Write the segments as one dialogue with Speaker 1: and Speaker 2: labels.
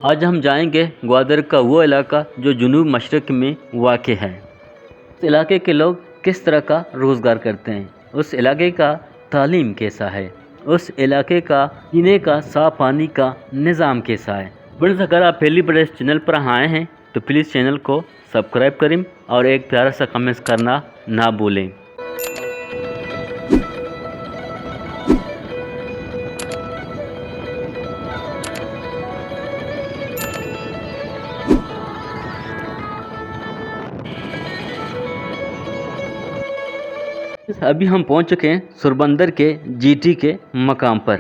Speaker 1: آج ہم جائیں گے گوادر کا وہ علاقہ جو جنوب مشرق میں واقع ہے۔ اس علاقے کے لوگ کس طرح کا روزگار کرتے ہیں، اس علاقے کا تعلیم کیسا ہے، اس علاقے کا پینے کا صاف پانی کا نظام کیسا ہے۔ فرینڈز، اگر آپ پہلی بار اس چینل پر آئے ہیں تو پلیز چینل کو سبسکرائب کریں اور ایک پیارا سا کمنٹ کرنا نہ بھولیں۔ ابھی ہم پہنچ چکے ہیں سوربندر کے جی ٹی کے مقام پر۔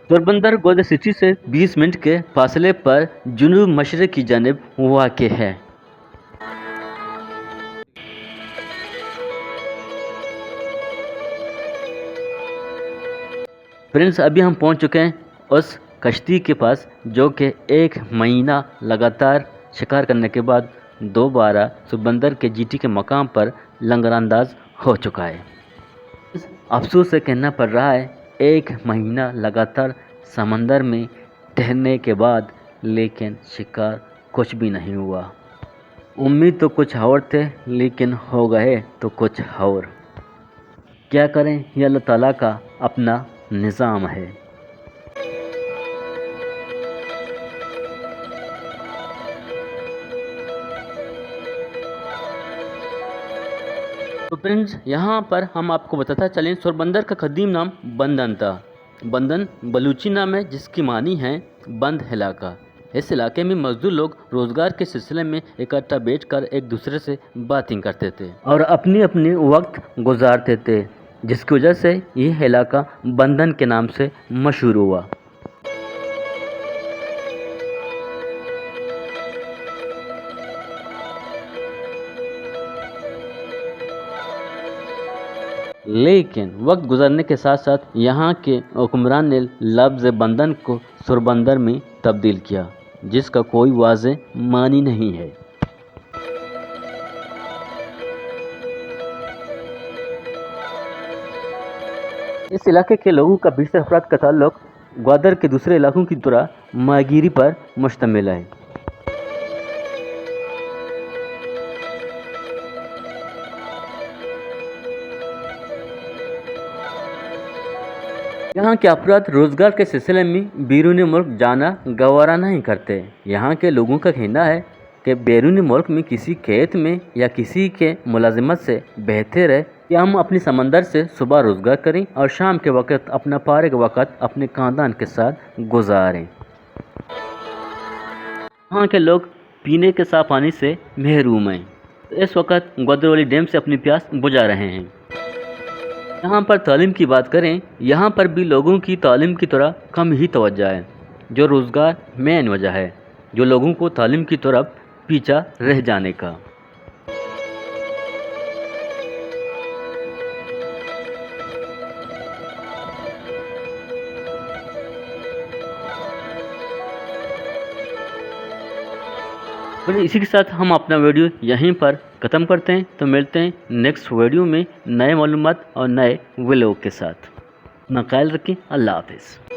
Speaker 1: سوربندر گوادر سٹی سے 20 منٹ کے فاصلے پر جنوب مشرق کی جانب واقع ہے۔ فرینڈز، ابھی ہم پہنچ چکے ہیں اس کشتی کے پاس جو کہ 1 مہینہ لگاتار شکار کرنے کے بعد دوبارہ سوربندر کے جی ٹی کے مقام پر لنگر انداز ہو چکا ہے۔ افسوس سے کہنا پڑ رہا ہے 1 مہینہ لگاتار سمندر میں ٹہرنے کے بعد لیکن شکار کچھ بھی نہیں ہوا۔ امید تو کچھ اور تھے لیکن ہو گئے تو کچھ اور۔ کیا کریں، یہ اللہ تعالیٰ کا اپنا نظام ہے۔ تو فرینڈز، یہاں پر ہم آپ کو بتاتا چلیں سوربندر کا قدیم نام بندن تھا۔ بندن بلوچی نام ہے جس کی معنی ہے بند علاقہ۔ اس علاقے میں مزدور لوگ روزگار کے سلسلے میں اکٹھا بیٹھ کر ایک دوسرے سے باتیں کرتے تھے اور اپنی وقت گزارتے تھے، جس کی وجہ سے یہ علاقہ بندن کے نام سے مشہور ہوا۔ لیکن وقت گزرنے کے ساتھ ساتھ یہاں کے حکمران نے لفظ بندن کو سوربندر میں تبدیل کیا، جس کا کوئی واضح معنی نہیں ہے۔ اس علاقے کے لوگوں کا بیشتر افراد کا تعلق گوادر کے دوسرے علاقوں کی طرح ماہی گیری پر مشتمل ہے۔ یہاں کے افراد روزگار کے سلسلے میں بیرون ملک جانا گوارا نہیں کرتے۔ یہاں کے لوگوں کا کہنا ہے کہ بیرون ملک میں کسی کھیت میں یا کسی کے ملازمت سے بہتر ہے کہ ہم اپنی سمندر سے صبح روزگار کریں اور شام کے وقت اپنا فارغ وقت اپنے خاندان کے ساتھ گزاریں۔ یہاں کے لوگ پینے کے صاف پانی سے محروم ہیں۔ اس وقت گوادر والی ڈیم سے اپنی پیاس بجھا رہے ہیں۔ یہاں پر تعلیم کی بات کریں، یہاں پر بھی لوگوں کی تعلیم کی طرح کم ہی توجہ ہے، جو روزگار مین وجہ ہے جو لوگوں کو تعلیم کی طرف پیچھا رہ جانے کا۔ اسی کے ساتھ ہم اپنا ویڈیو یہیں پر ختم کرتے ہیں، تو ملتے ہیں نیکسٹ ویڈیو میں نئے معلومات اور نئے ولاگ کے ساتھ۔ اپنا خیال رکھیں، اللہ حافظ۔